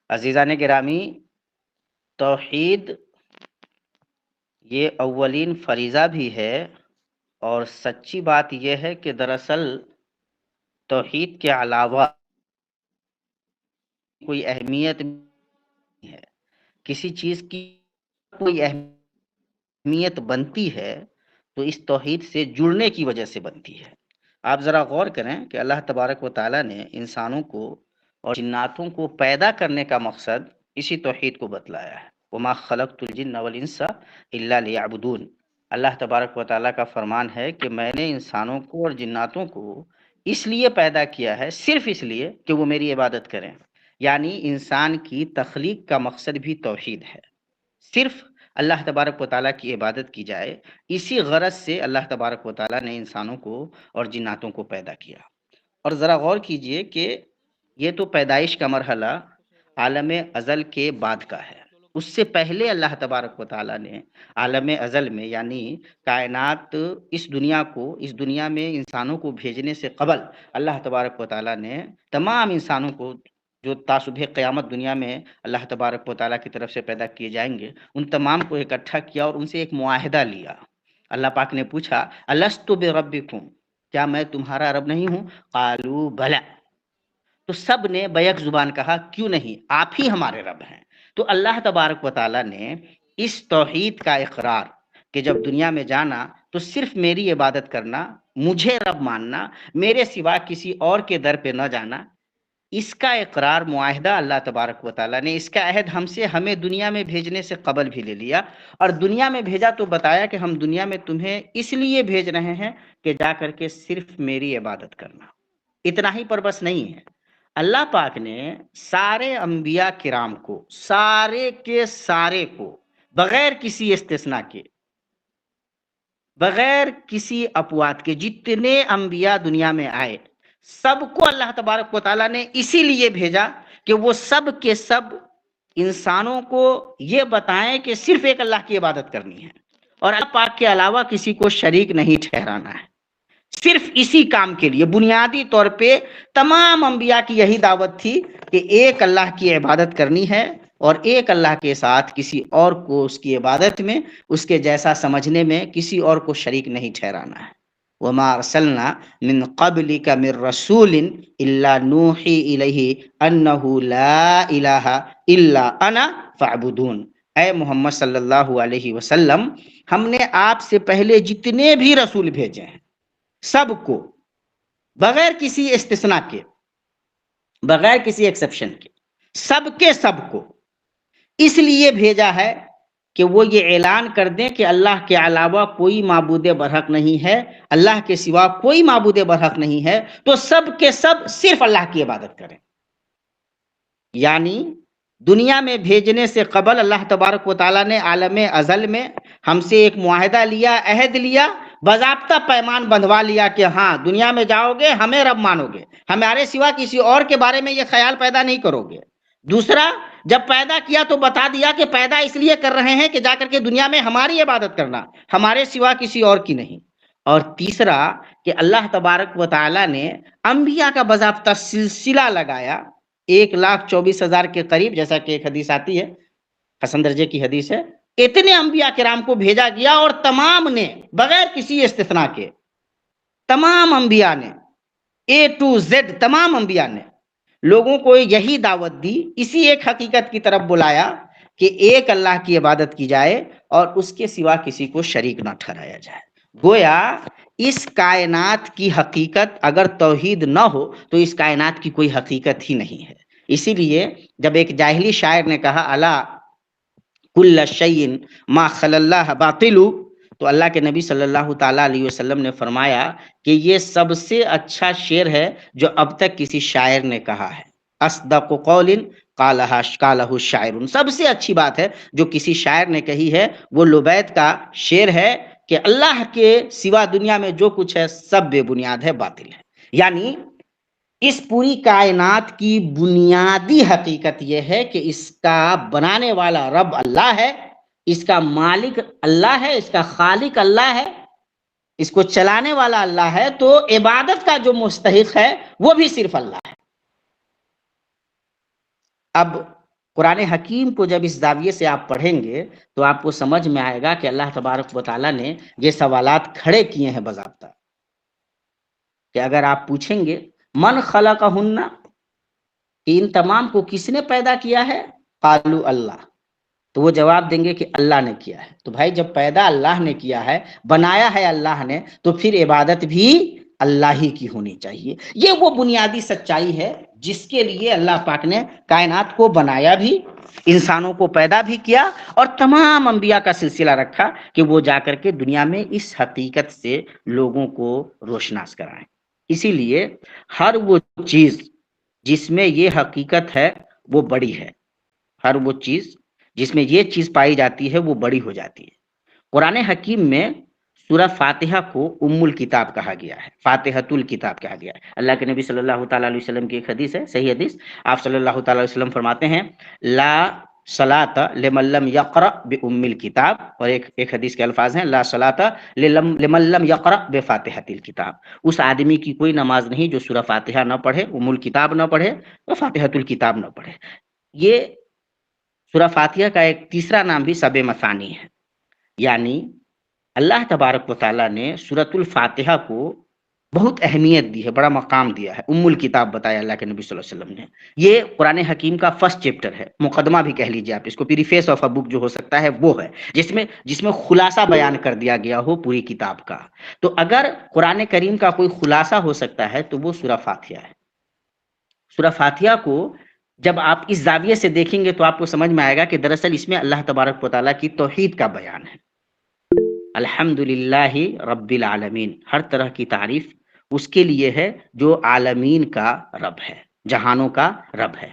عزیزان گرامی، توحید یہ اولین فریضہ بھی ہے، اور سچی بات یہ ہے کہ دراصل توحید کے علاوہ کوئی اہمیت نہیں ہے۔ کسی چیز کی کوئی اہمیت بنتی ہے تو اس توحید سے جڑنے کی وجہ سے بنتی ہے۔ آپ ذرا غور کریں کہ اللہ تبارک و تعالیٰ نے انسانوں کو اور جناتوں کو پیدا کرنے کا مقصد اسی توحید کو بتلایا ہے۔ وَمَا خَلَقْتُ الْجِنَّ وَالْإِنسَ إِلَّا لِيَعْبُدُونِ۔ اللہ تبارک و تعالیٰ کا فرمان ہے کہ میں نے انسانوں کو اور جناتوں کو اس لیے پیدا کیا ہے، صرف اس لیے کہ وہ میری عبادت کریں۔ یعنی انسان کی تخلیق کا مقصد بھی توحید ہے، صرف اللہ تبارک و تعالیٰ کی عبادت کی جائے، اسی غرض سے اللہ تبارک و تعالیٰ نے انسانوں کو اور جناتوں کو پیدا کیا۔ اور ذرا غور کیجئے کہ یہ تو پیدائش کا مرحلہ عالم ازل کے بعد کا ہے۔ اس سے پہلے اللہ تبارک و تعالیٰ نے عالم ازل میں، یعنی کائنات، اس دنیا میں انسانوں کو بھیجنے سے قبل اللہ تبارک و تعالیٰ نے تمام انسانوں کو جو صبح قیامت دنیا میں اللہ تبارک و تعالیٰ کی طرف سے پیدا کیے جائیں گے، ان تمام کو اکٹھا کیا اور ان سے ایک معاہدہ لیا۔ اللہ پاک نے پوچھا الست بربکم، کیا میں تمہارا رب نہیں ہوں؟ قالوا بلا، تو سب نے بیک زبان کہا کیوں نہیں، آپ ہی ہمارے رب ہیں۔ تو اللہ تبارک و تعالیٰ نے اس توحید کا اقرار کہ جب دنیا میں جانا تو صرف میری عبادت کرنا، مجھے رب ماننا، میرے سوا کسی اور کے در پہ نہ جانا، اس کا اقرار، معاہدہ اللہ تبارک و تعالیٰ نے، اس کا عہد ہمیں دنیا میں بھیجنے سے قبل بھی لے لیا۔ اور دنیا میں بھیجا تو بتایا کہ ہم دنیا میں تمہیں اس لیے بھیج رہے ہیں کہ جا کر کے صرف میری عبادت کرنا۔ اتنا ہی پر بس نہیں ہے، اللہ پاک نے سارے انبیاء کرام کو، سارے کے سارے کو، بغیر کسی استثناء کے، بغیر کسی اپوات کے، جتنے انبیاء دنیا میں آئے سب کو اللہ تبارک و تعالیٰ نے اسی لیے بھیجا کہ وہ سب کے سب انسانوں کو یہ بتائیں کہ صرف ایک اللہ کی عبادت کرنی ہے اور اللہ پاک کے علاوہ کسی کو شریک نہیں ٹھہرانا ہے۔ صرف اسی کام کے لیے بنیادی طور پہ تمام انبیاء کی یہی دعوت تھی کہ ایک اللہ کی عبادت کرنی ہے اور ایک اللہ کے ساتھ کسی اور کو اس کی عبادت میں، اس کے جیسا سمجھنے میں کسی اور کو شریک نہیں ٹھہرانا ہے۔ وَمَا أَرْسَلْنَا مِن قَبْلِكَ مِن رَّسُولٍ إِلَّا نُوحِي إِلَيْهِ أَنَّهُ لَا إِلَٰهَ إِلَّا أَنَا فَاعْبُدُونِ۔ اے محمد صلی اللہ علیہ وسلم، ہم نے آپ سے پہلے جتنے بھی رسول بھیجے ہیں سب کو بغیر کسی استثناء کے، بغیر کسی ایکسپشن کے، سب کے سب کو اس لیے بھیجا ہے کہ وہ یہ اعلان کر دیں کہ اللہ کے علاوہ کوئی معبود برحق نہیں ہے، اللہ کے سوا کوئی معبود برحق نہیں ہے، تو سب کے سب صرف اللہ کی عبادت کریں۔ یعنی دنیا میں بھیجنے سے قبل اللہ تبارک و تعالیٰ نے عالم ازل میں ہم سے ایک معاہدہ لیا، عہد لیا، باضابطہ پیمان بندھوا لیا کہ ہاں دنیا میں جاؤ گے ہمیں رب مانو گے، ہمارے سوا کسی اور کے بارے میں یہ خیال پیدا نہیں کرو گے۔ دوسرا، جب پیدا کیا تو بتا دیا کہ پیدا اس لیے کر رہے ہیں کہ جا کر کے دنیا میں ہماری عبادت کرنا، ہمارے سوا کسی اور کی نہیں۔ اور تیسرا کہ اللہ تبارک و تعالیٰ نے انبیاء کا باضابطہ سلسلہ لگایا، 1,24,000 کے قریب، جیسا کہ ایک حدیث آتی ہے، حسن درجے کی حدیث ہے، اتنے انبیاء کرام کو بھیجا گیا اور تمام نے بغیر کسی استثناء کے، تمام انبیاء نے A to Z، تمام انبیاء نے لوگوں کو یہی دعوت دی، اسی ایک حقیقت کی طرف بلایا کہ ایک اللہ کی عبادت کی جائے اور اس کے سوا کسی کو شریک نہ ٹھہرایا جائے۔ گویا اس کائنات کی حقیقت اگر توحید نہ ہو تو اس کائنات کی کوئی حقیقت ہی نہیں ہے۔ اسی لیے جب ایک جاہلی شاعر نے کہا الا کل شیء ما خلا اللہ باطل، تو اللہ کے نبی صلی اللہ تعالیٰ علیہ وسلم نے فرمایا کہ یہ سب سے اچھا شعر ہے جو اب تک کسی شاعر نے کہا ہے۔ اصدق قول قالہ الشاعر، سب سے اچھی بات ہے جو کسی شاعر نے کہی ہے وہ لبید کا شعر ہے کہ اللہ کے سوا دنیا میں جو کچھ ہے سب بے بنیاد ہے، باطل ہے۔ یعنی اس پوری کائنات کی بنیادی حقیقت یہ ہے کہ اس کا بنانے والا رب اللہ ہے، اس کا مالک اللہ ہے، اس کا خالق اللہ ہے، اس کو چلانے والا اللہ ہے، تو عبادت کا جو مستحق ہے وہ بھی صرف اللہ ہے۔ اب قرآن حکیم کو جب اس زاویے سے آپ پڑھیں گے تو آپ کو سمجھ میں آئے گا کہ اللہ تبارک و تعالیٰ نے یہ سوالات کھڑے کیے ہیں باضابطہ، کہ اگر آپ پوچھیں گے من خلقہن، کہ ان تمام کو کس نے پیدا کیا ہے، قالو اللہ، تو وہ جواب دیں گے کہ اللہ نے کیا ہے۔ تو بھائی جب پیدا اللہ نے کیا ہے، بنایا ہے اللہ نے، تو پھر عبادت بھی اللہ ہی کی ہونی چاہیے۔ یہ وہ بنیادی سچائی ہے جس کے لیے اللہ پاک نے کائنات کو بنایا بھی، انسانوں کو پیدا بھی کیا، اور تمام انبیاء کا سلسلہ رکھا کہ وہ جا کر کے دنیا میں اس حقیقت سے لوگوں کو روشناس کرائیں۔ اسی لیے ہر وہ چیز جس میں یہ حقیقت ہے وہ بڑی ہے، ہر وہ چیز جس میں یہ چیز پائی جاتی ہے وہ بڑی ہو جاتی ہے۔ قرآن حکیم میں سورہ فاتحہ کو ام الکتاب کہا گیا ہے، فاتحۃ الکتاب کہا گیا ہے۔ اللہ کے نبی صلی اللہ تعالیٰ علیہ وسلم کی ایک حدیث ہے، صحیح حدیث، آپ صلی اللہ تعالیٰ علیہ وسلم فرماتے ہیں لا صلاۃ لمن لم یقرأ بام الکتاب، اور ایک حدیث کے الفاظ ہیں لا صلاۃ لمن لم یقرأ بفاتحۃ الکتاب، اس آدمی کی کوئی نماز نہیں جو سورہ فاتحہ نہ پڑھے، ام الکتاب نہ پڑھے اور فاتحۃ الکتاب نہ پڑھے۔ یہ سورہ فاتحہ کا ایک تیسرا نام بھی سب مثانی ہے، یعنی اللہ تبارک و تعالیٰ نے سورۃ الفاتحہ کو بہت اہمیت دی ہے، بڑا مقام دیا ہے، ام الکتاب بتایا اللہ کے نبی صلی اللہ علیہ وسلم نے۔ یہ قرآن حکیم کا فرسٹ چیپٹر ہے، مقدمہ بھی کہہ لیجیے آپ اس کو، پریفیس آف اے بک جو ہو سکتا ہے وہ ہے، جس میں خلاصہ بیان کر دیا گیا ہو پوری کتاب کا۔ تو اگر قرآن کریم کا کوئی خلاصہ ہو سکتا ہے تو وہ سورہ فاتحہ ہے۔ سورہ فاتحہ کو جب آپ اس زاویے سے دیکھیں گے تو آپ کو سمجھ میں آئے گا کہ دراصل اس میں اللہ تبارک و تعالیٰ کی توحید کا بیان ہے۔ الحمدللہ رب العالمین، ہر طرح کی تعریف اس کے لیے ہے جو عالمین کا رب ہے، جہانوں کا رب ہے۔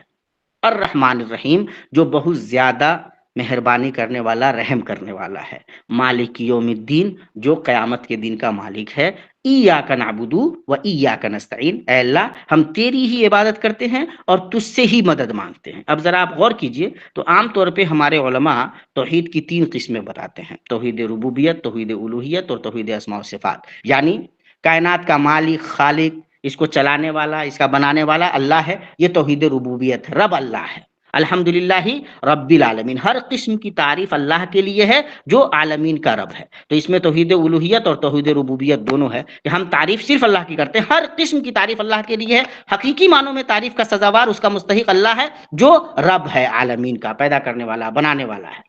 الرحمن الرحیم، جو بہت زیادہ مہربانی کرنے والا، رحم کرنے والا ہے۔ مالک یوم الدین، جو قیامت کے دن کا مالک ہے۔ ایاک نعبد و ایاک نستعین، اے اللہ ہم تیری ہی عبادت کرتے ہیں اور تجھ سے ہی مدد مانگتے ہیں۔ اب ذرا آپ غور کیجئے تو عام طور پہ ہمارے علماء توحید کی 3 قسمیں بتاتے ہیں، توحید ربوبیت، توحید الوہیت اور توحید اسماء و صفات، یعنی کائنات کا مالک، خالق، اس کو چلانے والا، اس کا بنانے والا اللہ ہے، یہ توحید ربوبیت ہے، رب اللہ ہے۔ الحمدللہ رب العالمین، ہر قسم کی تعریف اللہ کے لیے ہے جو عالمین کا رب ہے۔ تو اس میں توحید الوہیت اور توحید ربوبیت دونوں ہے کہ ہم تعریف صرف اللہ کی کرتے ہیں، ہر قسم کی تعریف اللہ کے لیے ہے، حقیقی معنوں میں تعریف کا سزاوار، اس کا مستحق اللہ ہے جو رب ہے، عالمین کا، پیدا کرنے والا، بنانے والا ہے۔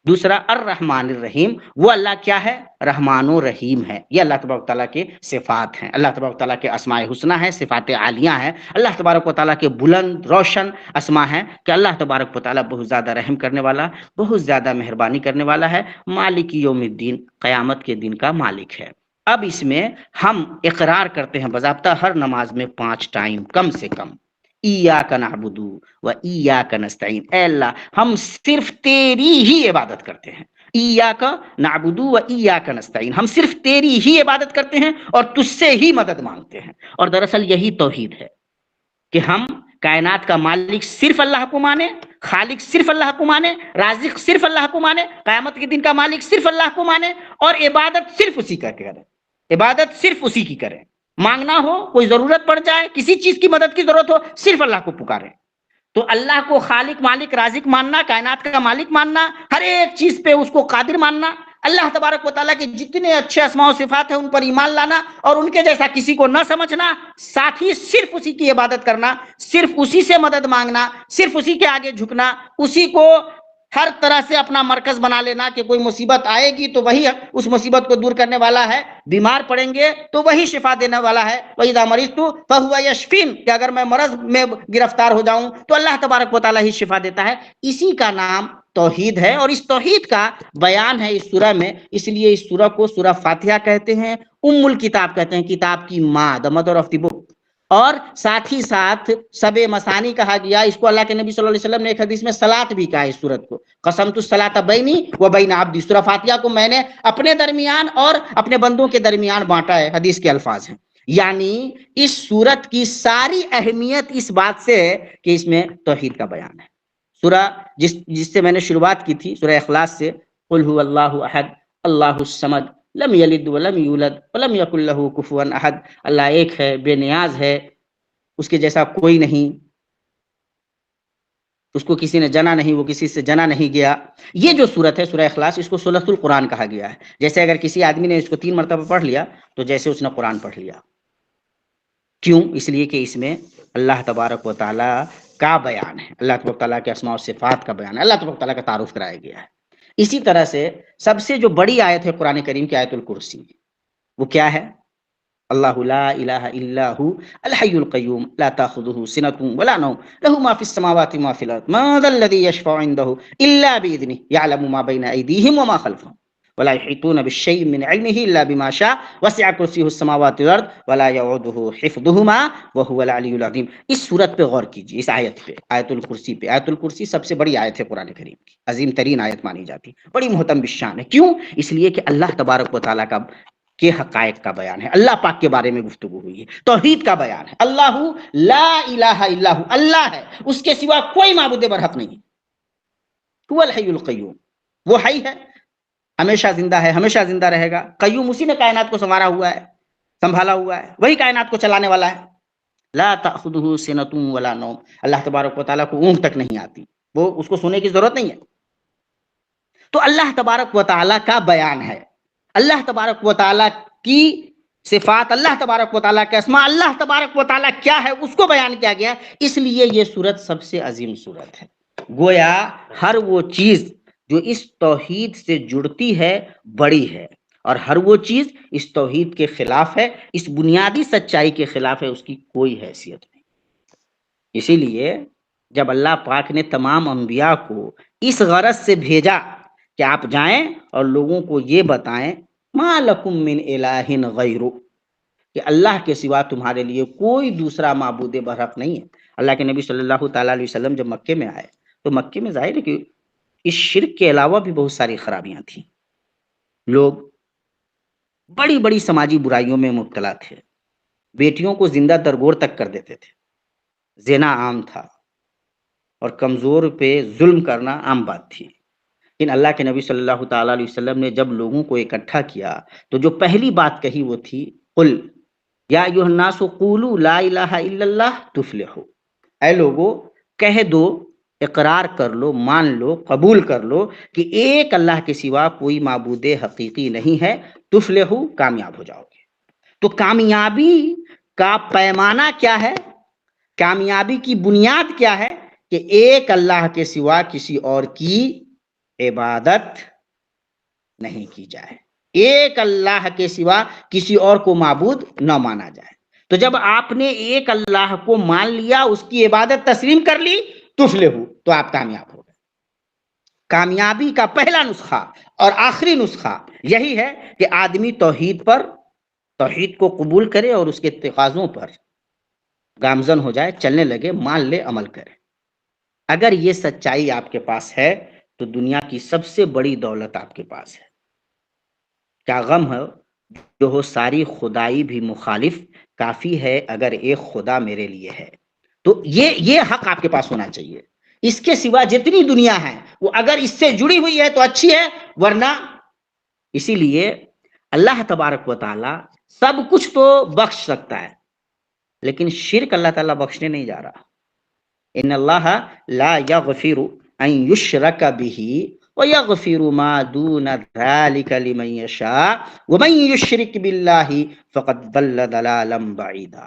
دوسرا الرحمن الرحیم، وہ اللہ کیا ہے؟ رحمان و رحیم ہے۔ یہ اللہ تبارک و تعالیٰ کے صفات ہیں، اللہ تبارک و تعالیٰ کے اسماء حسنہ ہیں، صفات عالیہ ہیں، اللہ تبارک و تعالیٰ کے بلند روشن اسماء ہیں کہ اللہ تبارک و تعالیٰ بہت زیادہ رحم کرنے والا، بہت زیادہ مہربانی کرنے والا ہے۔ مالک یوم الدین، قیامت کے دن کا مالک ہے۔ اب اس میں ہم اقرار کرتے ہیں باضابطہ ہر نماز میں 5 ٹائم کم سے کم، ایاک نعبد و ایاک نستعین، اے اللہ ہم صرف تیری ہی عبادت کرتے ہیں۔ ایاک نعبد و ایاک نستعین، ہم صرف تیری ہی عبادت کرتے ہیں اور تجھ سے ہی مدد مانگتے ہیں۔ اور دراصل یہی توحید ہے کہ ہم کائنات کا مالک صرف اللہ کو مانے، خالق صرف اللہ کو مانے، رازق صرف اللہ کو مانے، قیامت کے دن کا مالک صرف اللہ کو مانے، اور عبادت صرف اسی کا کریں، عبادت صرف اسی کی کریں۔ مانگنا ہو، کوئی ضرورت پڑ جائے، کسی چیز کی مدد کی ضرورت ہو، صرف اللہ کو پکاریں۔ تو اللہ کو خالق، مالک، رازق ماننا، کائنات کا مالک ماننا، ہر ایک چیز پہ اس کو قادر ماننا، اللہ تبارک و تعالیٰ کے جتنے اچھے اسماء و صفات ہیں ان پر ایمان لانا اور ان کے جیسا کسی کو نہ سمجھنا، ساتھ ہی صرف اسی کی عبادت کرنا، صرف اسی سے مدد مانگنا، صرف اسی کے آگے جھکنا، اسی کو ہر طرح سے اپنا مرکز بنا لینا کہ کوئی مصیبت آئے گی تو وہی اس مصیبت کو دور کرنے والا ہے، بیمار پڑیں گے تو وہی شفا دینے والا ہے۔ وَإِذَا مَرِضْتُ فَهُوَ يَشْفِينِ، کہ اگر میں مرض میں گرفتار ہو جاؤں تو اللہ تبارک و تعالیٰ ہی شفا دیتا ہے۔ اسی کا نام توحید ہے اور اس توحید کا بیان ہے اس سورہ میں، اس لیے اس سورہ کو سورہ فاتحہ کہتے ہیں، ام الکتاب کہتے ہیں، کتاب کی ماں، the mother of the book۔ اور ساتھ ہی ساتھ سب مثانی کہا گیا اس کو، اللہ کے نبی صلی اللہ علیہ وسلم نے ایک حدیث میں صلاۃ بھی کہا اس سورت کو، قسمت الصلاۃ بینی و بین عبدی، سورہ فاتحہ کو میں نے اپنے درمیان اور اپنے بندوں کے درمیان بانٹا ہے، حدیث کے الفاظ ہیں۔ یعنی اس سورت کی ساری اہمیت اس بات سے ہے کہ اس میں توحید کا بیان ہے۔ سورہ جس سے میں نے شروعات کی تھی، سورہ اخلاص سے، قل هو اللہ احد اللہ الصمد لم یلد ولم یولد ولم یکن لہ کفوا احد، اللہ ایک ہے، بے نیاز ہے، اس کے جیسا کوئی نہیں، اس کو کسی نے جنا نہیں، وہ کسی سے جنا نہیں گیا. یہ جو صورت ہے سورہ اخلاص، اس کو سورۃ القرآن کہا گیا ہے. جیسے اگر کسی آدمی نے اس کو 3 مرتبہ پڑھ لیا تو جیسے اس نے قرآن پڑھ لیا. کیوں؟ اس لیے کہ اس میں اللہ تبارک و تعالی کا بیان ہے، اللہ تبارک و تعالیٰ کے اسماء و صفات کا بیان ہے، اللہ تبارک و تعالیٰ کا تعارف کرایا گیا ہے. اسی طرح سے سب سے جو بڑی آیت ہے قرآن کریم کی، آیت الکرسی، وہ کیا ہے؟ اللہ لا الہ الا هو الحی القیوم لا تاخذہ سنۃ ولا نوم له ما فی السماوات وما فی الارض من ذا الذی یشفع عنده الا باذنہ یعلم ما بین ایدیہم وما خلفہم ولا یحیطون بالشیء من علمہ الا بما شاء وسع کرسیہ السماوات والارض ولا یعودہ حفظہما وهو العلی العظیم. اس صورت پہ غور کیجیے، اس آیت پہ، آیت الکرسی پہ. آیت الکرسی سب سے بڑی آیت ہے قرآن کریم کی، عظیم ترین آیت مانی جاتی، بڑی محتم بالشان ہے. کیوں؟ اس لیے کہ اللہ تبارک و تعالیٰ کا کے حقائق کا بیان ہے، اللہ پاک کے بارے میں گفتگو ہوئی ہے، توحید کا بیان ہے. اللہ لا الہ الا ہو، اللہ ہے، اس کے سوا کوئی معبود برحق نہیں. هو الحی القیوم، وہ حی ہے، ہمیشہ زندہ ہے، ہمیشہ زندہ رہے گا. قیوم، اسی نے کائنات کو سنوارا ہوا ہے، سنبھالا ہوا ہے، وہی کائنات کو چلانے والا ہے. لا تأخذہ سنۃ ولا نوم، اللہ تبارک و تعالیٰ کو اونگ تک نہیں آتی، وہ اس کو سونے کی ضرورت نہیں ہے. تو اللہ تبارک و تعالیٰ کا بیان ہے، اللہ تبارک و تعالیٰ کی صفات، اللہ تبارک و تعالیٰ کے اسماء، اللہ تبارک و تعالیٰ کیا ہے اس کو بیان کیا گیا. اس لیے یہ صورت سب سے عظیم صورت ہے. گویا ہر وہ چیز جو اس توحید سے جڑتی ہے بڑی ہے، اور ہر وہ چیز اس توحید کے خلاف ہے، اس بنیادی سچائی کے خلاف ہے، اس کی کوئی حیثیت نہیں. اسی لیے جب اللہ پاک نے تمام انبیاء کو اس غرض سے بھیجا کہ آپ جائیں اور لوگوں کو یہ بتائیں ما لکم من الہ غیرہ، کہ اللہ کے سوا تمہارے لیے کوئی دوسرا معبود برحق نہیں ہے. اللہ کے نبی صلی اللہ تعالیٰ علیہ وسلم جب مکے میں آئے تو مکے میں ظاہر ہے کہ اس شرک کے علاوہ بھی بہت ساری خرابیاں تھیں. لوگ بڑی بڑی سماجی برائیوں میں مبتلا تھے، بیٹیوں کو زندہ درگور تک کر دیتے تھے، زنا عام تھا، اور کمزور پہ ظلم کرنا عام بات تھی. لیکن اللہ کے نبی صلی اللہ تعالیٰ علیہ وسلم نے جب لوگوں کو اکٹھا کیا تو جو پہلی بات کہی وہ تھی قل یا ایھا الناس قولوا لا الہ الا اللہ تفلحوا، اے لوگو کہہ دو، اقرار کر لو، مان لو، قبول کر لو کہ ایک اللہ کے سوا کوئی معبود حقیقی نہیں ہے، تفلحوا، کامیاب ہو جاؤ گے. تو کامیابی کا پیمانہ کیا ہے؟ کامیابی کی بنیاد کیا ہے؟ کہ ایک اللہ کے سوا کسی اور کی عبادت نہیں کی جائے، ایک اللہ کے سوا کسی اور کو معبود نہ مانا جائے. تو جب آپ نے ایک اللہ کو مان لیا، اس کی عبادت تسلیم کر لی، تفلحوا، تو آپ کامیاب ہو گئے. کامیابی کا پہلا نسخہ اور آخری نسخہ یہی ہے کہ آدمی توحید کو قبول کرے اور اس کے تقاضوں پر گامزن ہو جائے، چلنے لگے، مان لے، عمل کرے. اگر یہ سچائی آپ کے پاس ہے تو دنیا کی سب سے بڑی دولت آپ کے پاس ہے. کیا غم ہے جو ہو ساری خدائی بھی مخالف، کافی ہے اگر ایک خدا میرے لیے ہے. تو یہ حق آپ کے پاس ہونا چاہیے. اس کے سوا جتنی دنیا ہے وہ اگر اس سے جڑی ہوئی ہے تو اچھی ہے، ورنہ. اسی لیے اللہ تبارک و تعالی سب کچھ تو بخش سکتا ہے، لیکن شرک اللہ تعالیٰ بخشنے نہیں جا رہا. ان اللہ لا یغفر ان یشرک بہ ویغفر ما دون ذلک لمن یشاء ومن یشرک باللہ فقد ضل ضلالا بعیدا.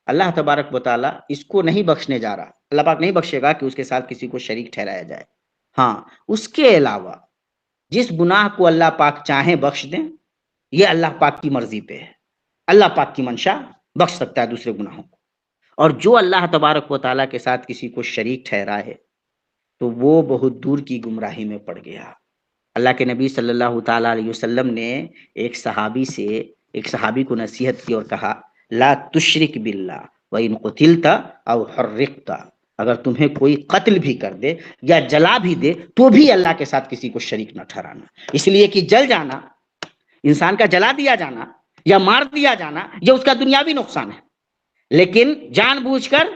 اللہ تبارک و تعالیٰ اس کو نہیں بخشنے جا رہا. اللہ پاک نہیں بخشے گا کہ اس کے ساتھ کسی کو شریک ٹھہرایا جائے. ہاں، اس کے علاوہ جس گناہ کو اللہ پاک چاہیں بخش دیں، یہ اللہ پاک کی مرضی پہ ہے. اللہ پاک کی منشا بخش سکتا ہے دوسرے گناہوں کو. اور جو اللہ تبارک و تعالیٰ کے ساتھ کسی کو شریک ٹھہرا ہے تو وہ بہت دور کی گمراہی میں پڑ گیا. اللہ کے نبی صلی اللہ تعالیٰ علیہ وسلم نے ایک صحابی کو نصیحت کی اور کہا لا تشرک باللہ وَإِن قُتِلْتَ أَوْ حُرِّقْتَ، اگر تمہیں کوئی قتل بھی کر دے یا جلا بھی دے تو بھی اللہ کے ساتھ کسی کو شریک نہ ٹھہرانا. اس لیے کہ جل جانا، انسان کا جلا دیا جانا یا مار دیا جانا، یہ اس کا دنیاوی نقصان ہے. لیکن جان بوجھ کر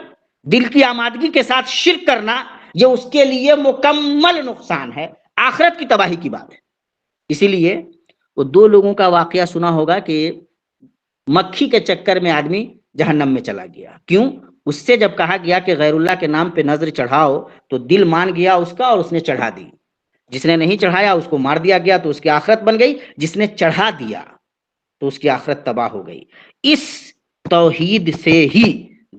دل کی آمادگی کے ساتھ شرک کرنا، یہ اس کے لیے مکمل نقصان ہے، آخرت کی تباہی کی بات ہے. اسی لیے وہ 2 لوگوں کا واقعہ سنا ہوگا کہ مکھی کے چکر میں آدمی جہنم میں چلا گیا. کیوں؟ اس سے جب کہا گیا کہ غیر اللہ کے نام پہ نظر چڑھاؤ تو دل مان گیا اس کا اور اس نے چڑھا دی. جس نے نہیں چڑھایا اس کو مار دیا گیا تو اس کی آخرت بن گئی, جس نے چڑھا دیا تو اس کی آخرت تباہ ہو گئی. اس توحید سے ہی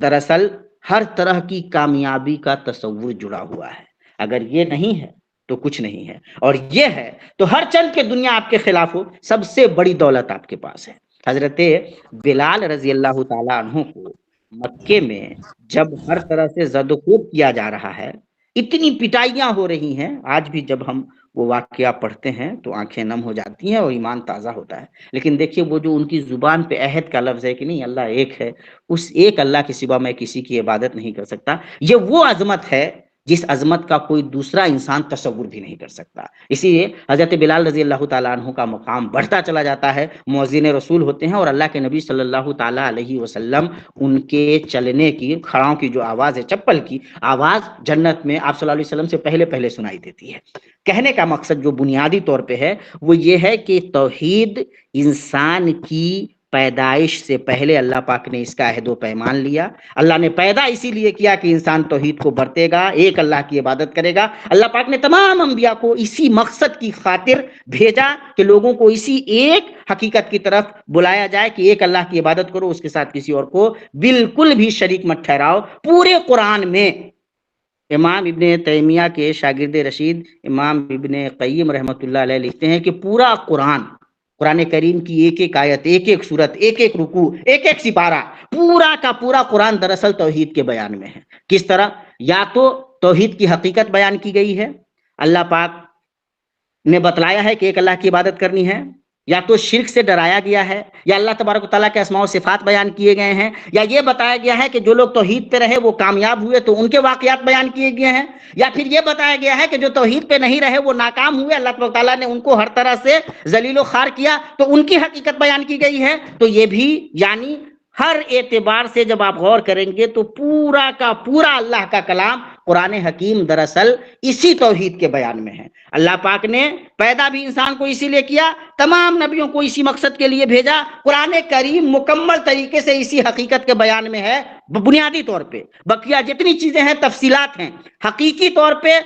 دراصل ہر طرح کی کامیابی کا تصور جڑا ہوا ہے. اگر یہ نہیں ہے تو کچھ نہیں ہے, اور یہ ہے تو ہر چند کے دنیا آپ کے خلاف ہو, سب سے بڑی دولت آپ کے پاس ہے. حضرت بلال رضی اللہ تعالیٰ عنہ کو مکے میں جب ہر طرح سے زد و کوب کیا جا رہا ہے, اتنی پٹائیاں ہو رہی ہیں, آج بھی جب ہم وہ واقعہ پڑھتے ہیں تو آنکھیں نم ہو جاتی ہیں اور ایمان تازہ ہوتا ہے. لیکن دیکھیے وہ جو ان کی زبان پہ عہد کا لفظ ہے کہ نہیں اللہ ایک ہے, اس ایک اللہ کے سوا میں کسی کی عبادت نہیں کر سکتا, یہ وہ عظمت ہے جس عظمت کا کوئی دوسرا انسان تصور بھی نہیں کر سکتا. اسی لیے حضرت بلال رضی اللہ تعالیٰ عنہ کا مقام بڑھتا چلا جاتا ہے, مؤذن رسول ہوتے ہیں, اور اللہ کے نبی صلی اللہ تعالیٰ علیہ وسلم ان کے چلنے کی, کھڑاؤں کی جو آواز ہے, چپل کی آواز جنت میں آپ صلی اللہ علیہ وسلم سے پہلے پہلے سنائی دیتی ہے. کہنے کا مقصد جو بنیادی طور پہ ہے وہ یہ ہے کہ توحید انسان کی پیدائش سے پہلے اللہ پاک نے اس کا عہد و پیمان لیا. اللہ نے پیدا اسی لیے کیا کہ انسان توحید کو برتے گا, ایک اللہ کی عبادت کرے گا. اللہ پاک نے تمام انبیاء کو اسی مقصد کی خاطر بھیجا کہ لوگوں کو اسی ایک حقیقت کی طرف بلایا جائے کہ ایک اللہ کی عبادت کرو, اس کے ساتھ کسی اور کو بالکل بھی شریک مت ٹھہراؤ. پورے قرآن میں امام ابن تیمیہ کے شاگرد رشید امام ابن قیم رحمۃ اللہ علیہ لکھتے ہیں کہ پورا قرآن کریم کی ایک ایک آیت, ایک ایک سورت, ایک ایک رکوع, ایک ایک سپارہ, پورا کا پورا قرآن دراصل توحید کے بیان میں ہے. کس طرح؟ یا تو توحید کی حقیقت بیان کی گئی ہے, اللہ پاک نے بتلایا ہے کہ ایک اللہ کی عبادت کرنی ہے, یا تو شرک سے ڈرایا گیا ہے, یا اللہ تبارک و تعالیٰ کے اسماء و صفات بیان کیے گئے ہیں, یا یہ بتایا گیا ہے کہ جو لوگ توحید پہ رہے وہ کامیاب ہوئے تو ان کے واقعات بیان کیے گئے ہیں, یا پھر یہ بتایا گیا ہے کہ جو توحید پہ نہیں رہے وہ ناکام ہوئے, اللہ تبارک و تعالیٰ نے ان کو ہر طرح سے ذلیل و خوار کیا تو ان کی حقیقت بیان کی گئی ہے. تو یہ بھی یعنی ہر اعتبار سے جب آپ غور کریں گے تو پورا کا پورا اللہ کا کلام قرآن حکیم دراصل اسی توحید کے بیان میں ہے. اللہ پاک نے پیدا بھی انسان کو اسی لیے کیا, تمام نبیوں کو اسی مقصد کے لیے بھیجا. قرآن کریم مکمل طریقے سے اسی حقیقت کے بیان میں ہے بنیادی طور پہ. بقیہ جتنی چیزیں ہیں تفصیلات ہیں, حقیقی طور پہ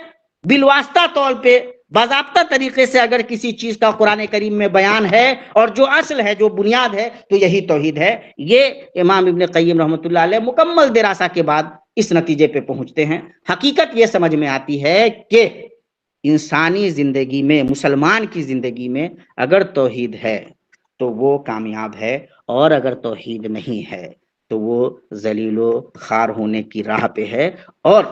بالواسطہ طور پہ باضابطہ طریقے سے اگر کسی چیز کا قرآن کریم میں بیان ہے اور جو اصل ہے, جو بنیاد ہے, تو یہی توحید ہے. یہ امام ابن قیم رحمۃ اللہ علیہ مکمل دراسہ کے بعد اس نتیجے پہ پہنچتے ہیں. حقیقت یہ سمجھ میں آتی ہے کہ انسانی زندگی میں, مسلمان کی زندگی میں اگر توحید ہے تو وہ کامیاب ہے, اور اگر توحید نہیں ہے تو وہ ذلیل و خوار ہونے کی راہ پہ ہے. اور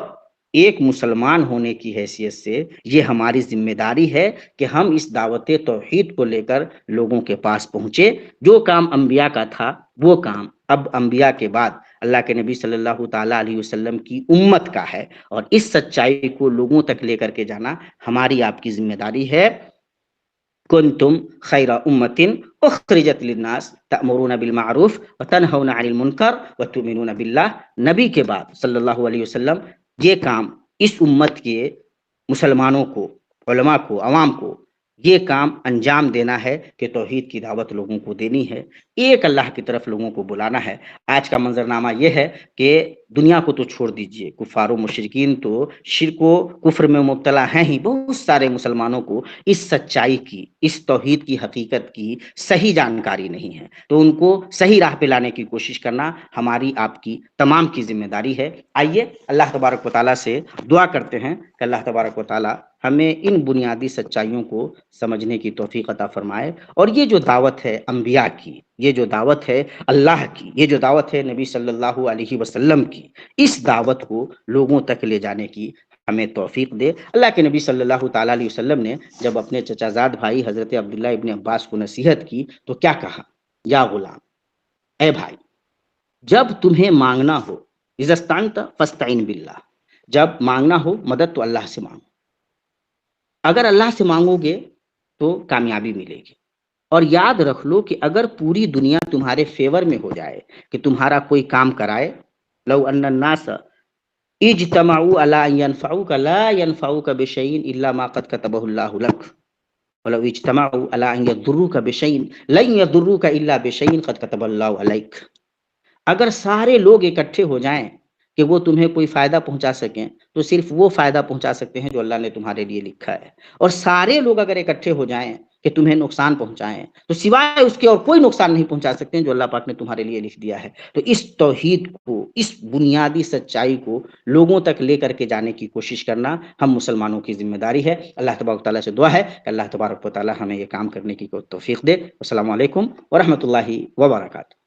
ایک مسلمان ہونے کی حیثیت سے یہ ہماری ذمہ داری ہے کہ ہم اس دعوت توحید کو لے کر لوگوں کے پاس پہنچے. جو کام انبیاء کا تھا وہ کام اب انبیاء کے بعد اللہ کے نبی صلی اللہ تعالیٰ علیہ وسلم کی امت کا ہے, اور اس سچائی کو لوگوں تک لے کر کے جانا ہماری آپ کی ذمہ داری ہے. کنتم خیر امت اخرجت للناس تأمرون بالمعروف وتنہون عن المنکر وتؤمنون باللہ. نبی کے بعد صلی اللہ علیہ وسلم یہ کام اس امت کے مسلمانوں کو, علماء کو, عوام کو یہ کام انجام دینا ہے کہ توحید کی دعوت لوگوں کو دینی ہے, ایک اللہ کی طرف لوگوں کو بلانا ہے. آج کا منظرنامہ یہ ہے کہ دنیا کو تو چھوڑ دیجئے, کفار و مشرکین تو شرک و کفر میں مبتلا ہیں ہی, بہت سارے مسلمانوں کو اس سچائی کی, اس توحید کی حقیقت کی صحیح جانکاری نہیں ہے. تو ان کو صحیح راہ پہ لانے کی کوشش کرنا ہماری آپ کی تمام کی ذمہ داری ہے. آئیے اللہ تبارک و تعالیٰ سے دعا کرتے ہیں کہ اللہ تبارک و تعالیٰ ہمیں ان بنیادی سچائیوں کو سمجھنے کی توفیق عطا فرمائے, اور یہ جو دعوت ہے انبیاء کی, یہ جو دعوت ہے اللہ کی, یہ جو دعوت ہے نبی صلی اللہ علیہ وسلم کی, اس دعوت کو لوگوں تک لے جانے کی ہمیں توفیق دے. اللہ کے نبی صلی اللہ تعالیٰ علیہ وسلم نے جب اپنے چچا زاد بھائی حضرت عبداللہ ابن عباس کو نصیحت کی تو کیا کہا؟ یا غلام, اے بھائی, جب تمہیں مانگنا ہو, اذا استعنت فاستعن باللہ, جب مانگنا ہو مدد تو اللہ سے مانگو. اگر اللہ سے مانگو گے تو کامیابی ملے گی. اور یاد رکھ لو کہ اگر پوری دنیا تمہارے فیور میں ہو جائے کہ تمہارا کوئی کام کرائے, لو ان الناس اجتمعوا علی ان ينفعوك لا ينفعوك بشيء الا ما قد كتبه الله لك ولو اجتمعوا علی ان يضروك بشيء لن يضروك الا بشيء قد كتب الله عليك. اگر سارے لوگ اکٹھے ہو جائیں کہ وہ تمہیں کوئی فائدہ پہنچا سکیں تو صرف وہ فائدہ پہنچا سکتے ہیں جو اللہ نے تمہارے لیے لکھا ہے، اور سارے لوگ اگر اکٹھے ہو جائیں کہ تمہیں نقصان پہنچائیں تو سوائے اس کے اور کوئی نقصان نہیں پہنچا سکتے ہیں جو اللہ پاک نے تمہارے لیے لکھ دیا ہے۔ تو اس توحید کو، اس بنیادی سچائی کو لوگوں تک لے کر کے جانے کی کوشش کرنا ہم مسلمانوں کی ذمہ داری ہے۔ اللہ تبارک و تعالیٰ سے دعا ہے کہ اللہ تبارک و تعالیٰ ہمیں یہ کام کرنے کی توفیق دے۔ السلام علیکم ورحمۃ اللہ وبرکاتہ۔